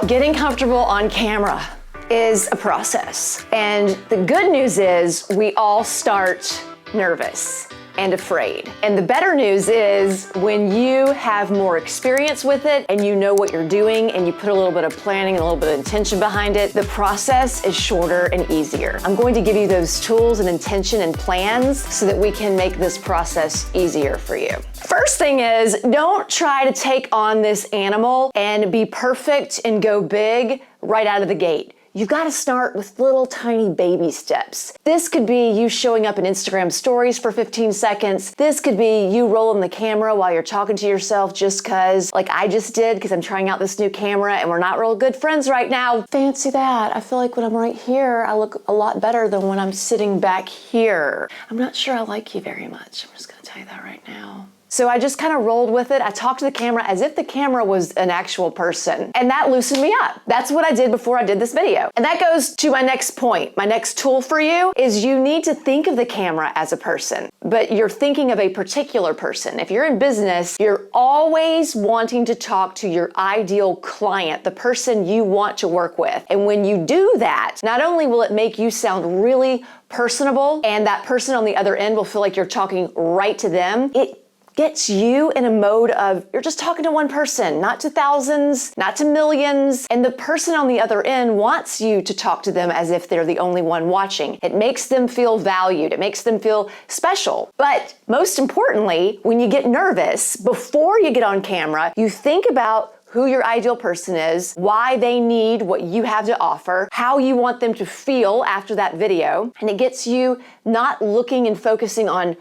Getting comfortable on camera is a process. And the good news is we all start nervous and afraid. And the better news is when you have more experience with it and you know what you're doing and you put a little bit of planning and a little bit of intention behind it, the process is shorter and easier. I'm going to give you those tools and intention and plans so that we can make this process easier for you. First thing is, don't try to take on this animal and be perfect and go big right out of the gate. You've got to start with little tiny baby steps. This could be you showing up in Instagram stories for 15 seconds. This could be you rolling the camera while you're talking to yourself just because, like I just did, because I'm trying out this new camera and we're not real good friends right now. Fancy that. I feel like when I'm right here, I look a lot better than when I'm sitting back here. I'm not sure I like you very much. I'm just gonna tell you that right now. So I just kind of rolled with it. I talked to the camera as if the camera was an actual person, and that loosened me up. That's what I did before I did this video. And that goes to my next point. My next tool for you is you need to think of the camera as a person, but you're thinking of a particular person. If you're in business, you're always wanting to talk to your ideal client, the person you want to work with. And when you do that, not only will it make you sound really personable, and that person on the other end will feel like you're talking right to them, it gets you in a mode of you're just talking to one person, not to thousands, not to millions. And the person on the other end wants you to talk to them as if they're the only one watching. It makes them feel valued. It makes them feel special. But most importantly, when you get nervous, before you get on camera, you think about who your ideal person is, why they need what you have to offer, how you want them to feel after that video. And it gets you not looking and focusing on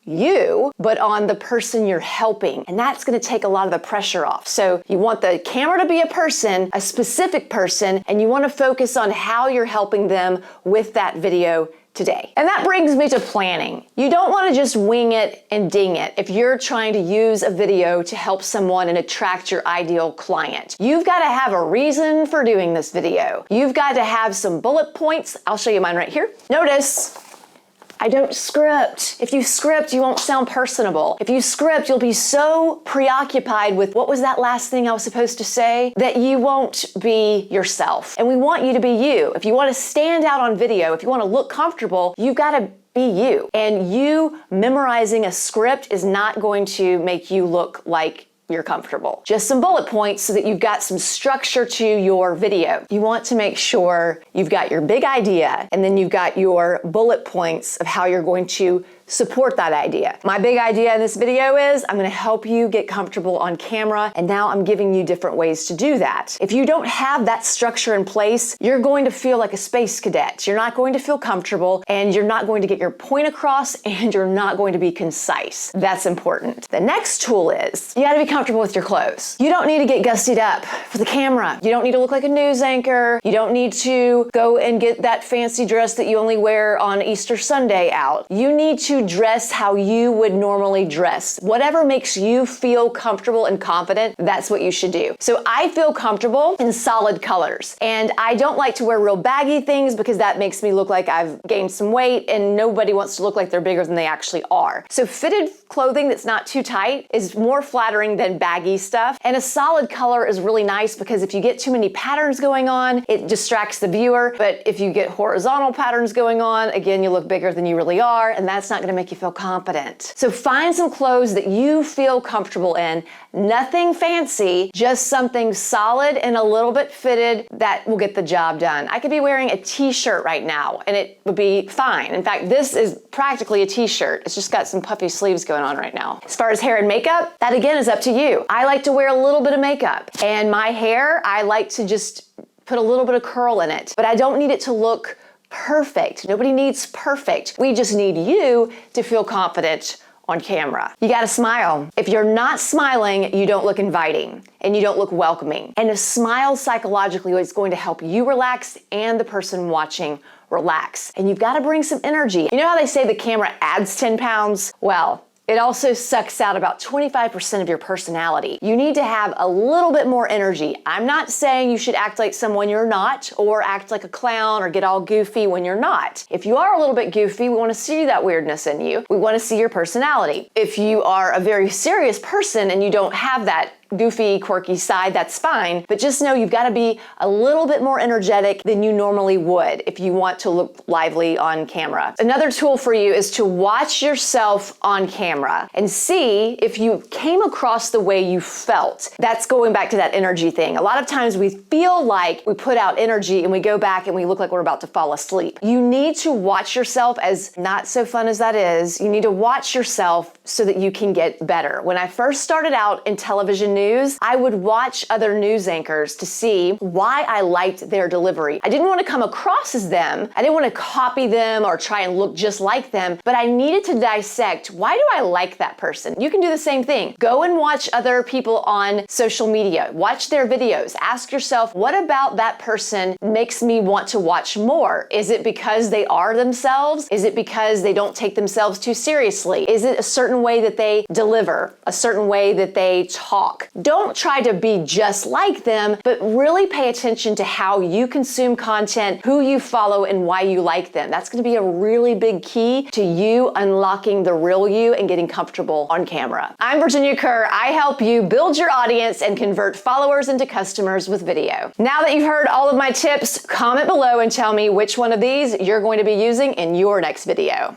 you, but on the person you're helping. And that's gonna take a lot of the pressure off. So you want the camera to be a person, a specific person, and you wanna focus on how you're helping them with that video today. And that brings me to planning. You don't wanna just wing it and ding it if you're trying to use a video to help someone and attract your ideal client. You've gotta have a reason for doing this video. You've got to have some bullet points. I'll show you mine right here. Notice, I don't script. If you script, you won't sound personable. If you script, you'll be so preoccupied with what was that last thing I was supposed to say that you won't be yourself. And we want you to be you. If you want to stand out on video, if you want to look comfortable, you've got to be you. And you memorizing a script is not going to make you look like you're comfortable. Just some bullet points so that you've got some structure to your video. You want to make sure you've got your big idea and then you've got your bullet points of how you're going to support that idea. My big idea in this video is I'm gonna help you get comfortable on camera, and now I'm giving you different ways to do that. If you don't have that structure in place, you're going to feel like a space cadet. You're not going to feel comfortable, and you're not going to get your point across, and you're not going to be concise. That's important. The next tool is you gotta be comfortable with your clothes. You don't need to get gussied up for the camera. You don't need to look like a news anchor. You don't need to go and get that fancy dress that you only wear on Easter Sunday out. You need to dress how you would normally dress. Whatever makes you feel comfortable and confident, that's what you should do. So I feel comfortable in solid colors, and I don't like to wear real baggy things because that makes me look like I've gained some weight, and nobody wants to look like they're bigger than they actually are. So fitted clothing that's not too tight is more flattering than baggy stuff, and a solid color is really nice because if you get too many patterns going on, it distracts the viewer. But if you get horizontal patterns going on, again, you look bigger than you really are, and that's not gonna make you feel confident. So find some clothes that you feel comfortable in. Nothing fancy, just something solid and a little bit fitted that will get the job done. I could be wearing a t-shirt right now and it would be fine. In fact, this is practically a t-shirt. It's just got some puffy sleeves going on right now. As far as hair and makeup, that again is up to you. I like to wear a little bit of makeup, and my hair, I like to just put a little bit of curl in it, but I don't need it to look perfect. Nobody needs perfect. We just need you to feel confident on camera. You gotta smile. If you're not smiling, you don't look inviting and you don't look welcoming. And a smile psychologically is going to help you relax and the person watching relax. And you've gotta bring some energy. You know how they say the camera adds 10 pounds? Well, it also sucks out about 25% of your personality. You need to have a little bit more energy. I'm not saying you should act like someone you're not, or act like a clown or get all goofy when you're not. If you are a little bit goofy, we want to see that weirdness in you. We want to see your personality. If you are a very serious person and you don't have that goofy, quirky side, that's fine. But just know you've got to be a little bit more energetic than you normally would if you want to look lively on camera. Another tool for you is to watch yourself on camera and see if you came across the way you felt. That's going back to that energy thing. A lot of times we feel like we put out energy and we go back and we look like we're about to fall asleep. You need to watch yourself, as not so fun as that is. You need to watch yourself so that you can get better. When I first started out in television news, I would watch other news anchors to see why I liked their delivery. I didn't want to come across as them. I didn't want to copy them or try and look just like them, but I needed to dissect, why do I like that person? You can do the same thing. Go and watch other people on social media. Watch their videos. Ask yourself, what about that person makes me want to watch more? Is it because they are themselves? Is it because they don't take themselves too seriously? Is it a certain way that they deliver? A certain way that they talk? Don't try to be just like them, but really pay attention to how you consume content, who you follow, and why you like them. That's going to be a really big key to you unlocking the real you and getting comfortable on camera. I'm Virginia Kerr. I help you build your audience and convert followers into customers with video. Now that you've heard all of my tips, comment below and tell me which one of these you're going to be using in your next video.